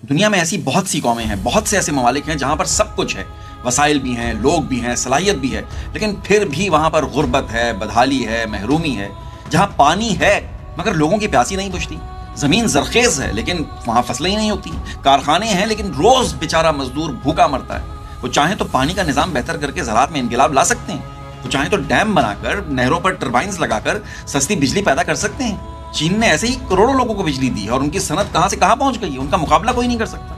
دنیا میں ایسی بہت سی قومیں ہیں، بہت سے ایسے ممالک ہیں جہاں پر سب کچھ ہے، وسائل بھی ہیں، لوگ بھی ہیں، صلاحیت بھی ہے، لیکن پھر بھی وہاں پر غربت ہے، بدحالی ہے، محرومی ہے۔ جہاں پانی ہے مگر لوگوں کی پیاسی نہیں بجھتی، زمین زرخیز ہے لیکن وہاں فصلیں ہی نہیں ہوتی، کارخانے ہیں لیکن روز بیچارہ مزدور بھوکا مرتا ہے۔ وہ چاہیں تو پانی کا نظام بہتر کر کے زراعت میں انقلاب لا سکتے ہیں، وہ چاہیں تو ڈیم بنا کر، نہروں پر ٹربائنز لگا کر سستی بجلی پیدا کر سکتے ہیں۔ چین نے ایسے ہی کروڑوں لوگوں کو بجلی دی اور ان کی صنعت کہاں سے کہاں پہنچ گئی ہے، ان کا مقابلہ کوئی نہیں کر سکتا۔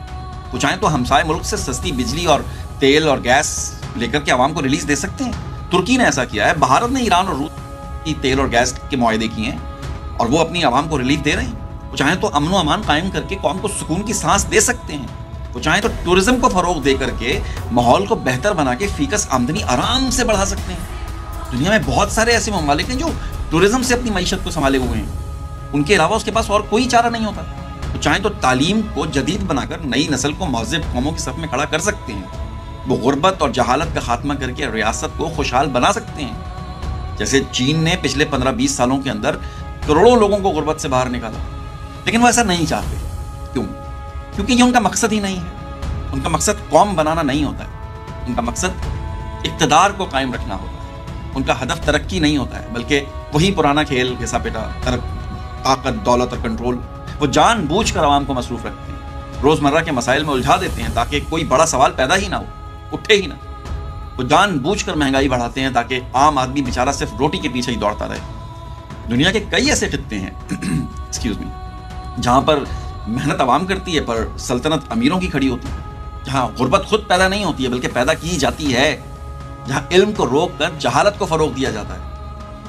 وہ چاہیں تو ہمسائے ملک سے سستی بجلی اور تیل اور گیس لے کر کے عوام کو ریلیز دے سکتے ہیں۔ ترکی نے ایسا کیا ہے، بھارت نے ایران اور روس کی تیل اور گیس کے معاہدے کیے ہیں اور وہ اپنی عوام کو ریلیف دے رہے ہیں۔ وہ چاہیں تو امن و امان قائم کر کے قوم کو سکون کی سانس دے سکتے ہیں۔ وہ چاہیں تو ٹورزم کو فروغ دے کر کے ماحول کو بہتر بنا کے فیکس آمدنی آرام سے بڑھا سکتے ہیں۔ دنیا میں بہت سارے ایسے ممالک ہیں جو ٹورزم سے اپنی معیشت کو سنبھالے ہوئے ہیں، ان کے علاوہ اس کے پاس اور کوئی چارہ نہیں ہوتا۔ وہ چاہیں تو تعلیم کو جدید بنا کر نئی نسل کو مہذب قوموں کی صف میں کھڑا کر سکتے ہیں۔ وہ غربت اور جہالت کا خاتمہ کر کے ریاست کو خوشحال بنا سکتے ہیں، جیسے چین نے پچھلے 15-20 سالوں کے اندر کروڑوں لوگوں کو غربت سے باہر نکالا۔ لیکن وہ ایسا نہیں چاہتے۔ کیوں؟ کیونکہ یہ ان کا مقصد ہی نہیں ہے۔ ان کا مقصد قوم بنانا نہیں ہوتا ہے، ان کا مقصد اقتدار کو قائم رکھنا ہوتا ہے۔ ان کا ہدف ترقی نہیں ہوتا ہے، بلکہ وہی پرانا کھیل گھسا پیٹا، طاقت، دولت اور کنٹرول۔ وہ جان بوجھ کر عوام کو مصروف رکھتے ہیں، روزمرہ کے مسائل میں الجھا دیتے ہیں تاکہ کوئی بڑا سوال پیدا ہی نہ ہو، اٹھے ہی نہ۔ وہ جان بوجھ کر مہنگائی بڑھاتے ہیں تاکہ عام آدمی بیچارہ صرف روٹی کے پیچھے ہی دوڑتا رہے۔ دنیا کے کئی ایسے خطے ہیں جہاں پر محنت عوام کرتی ہے پر سلطنت امیروں کی کھڑی ہوتی ہے، جہاں غربت خود پیدا نہیں ہوتی ہے بلکہ پیدا کی جاتی ہے، جہاں علم کو روک کر جہالت کو فروغ دیا جاتا ہے۔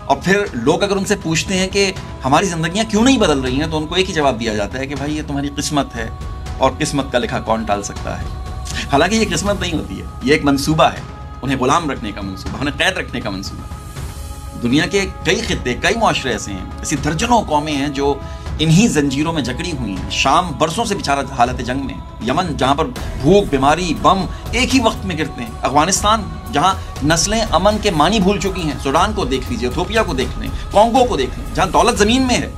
اور پھر لوگ اگر ان سے پوچھتے ہیں کہ ہماری زندگیاں کیوں نہیں بدل رہی ہیں تو ان کو ایک ہی جواب دیا جاتا ہے کہ بھائی یہ تمہاری قسمت ہے اور قسمت کا لکھا کون ٹال سکتا ہے۔ حالانکہ یہ قسمت نہیں ہوتی ہے، یہ ایک منصوبہ ہے، انہیں غلام رکھنے کا منصوبہ، انہیں قید رکھنے کا منصوبہ۔ دنیا کے کئی خطے، کئی معاشرے ایسے ہیں، ایسی درجنوں قومیں ہیں جو انہی زنجیروں میں جکڑی ہوئی ہیں۔ شام برسوں سے بیچارہ حالت جنگ میں، یمن جہاں پر بھوک، بیماری، بم ایک ہی وقت میں گرتے ہیں، افغانستان جہاں نسلیں امن کے معنی بھول چکی ہیں، سوڈان کو دیکھ لیجیے، ایتھوپیا کو دیکھ لیں، کانگو کو دیکھ لیں، جہاں دولت زمین میں ہے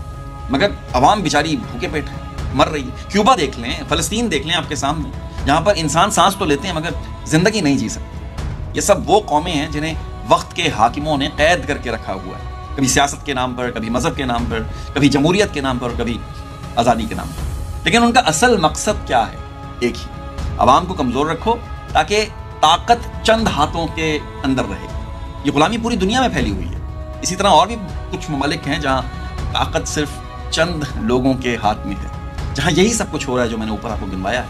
مگر عوام بیچاری بھوکے پیٹ ہے، مر رہی ہے۔ کیوبا دیکھ لیں، فلسطین دیکھ لیں آپ کے سامنے، جہاں پر انسان سانس تو لیتے ہیں مگر زندگی نہیں جی سکتے۔ یہ سب وہ قومیں ہیں جنہیں وقت کے حاکموں نے قید کر کے رکھا ہوا ہے، کبھی سیاست کے نام پر، کبھی مذہب کے نام پر، کبھی جمہوریت کے نام پر، کبھی آزادی کے نام پر۔ لیکن ان کا اصل مقصد کیا ہے؟ ایک ہی، عوام کو کمزور رکھو تاکہ طاقت چند ہاتھوں کے اندر رہے۔ یہ غلامی پوری دنیا میں پھیلی ہوئی ہے۔ اسی طرح اور بھی کچھ ممالک ہیں جہاں طاقت صرف چند لوگوں کے ہاتھ میں ہے، جہاں یہی سب کچھ ہو رہا ہے جو میں نے اوپر آپ کو گنوایا ہے۔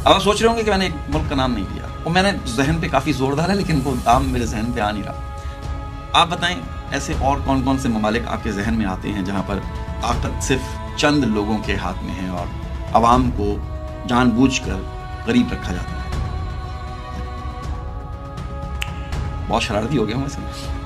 اب آپ سوچ رہے ہوں گے کہ میں نے ایک ملک کا نام نہیں لیا، وہ میں نے ذہن پہ کافی زور ڈالا لیکن وہ نام میرے ذہن پہ آ نہیں رہا۔ آپ بتائیں ایسے اور کون کون سے ممالک آپ کے ذہن میں آتے ہیں جہاں پر طاقت صرف چند لوگوں کے ہاتھ میں ہے اور عوام کو جان بوجھ کر غریب رکھا جاتا ہے؟ بہت شرارتی ہو گیا ہوں ویسے۔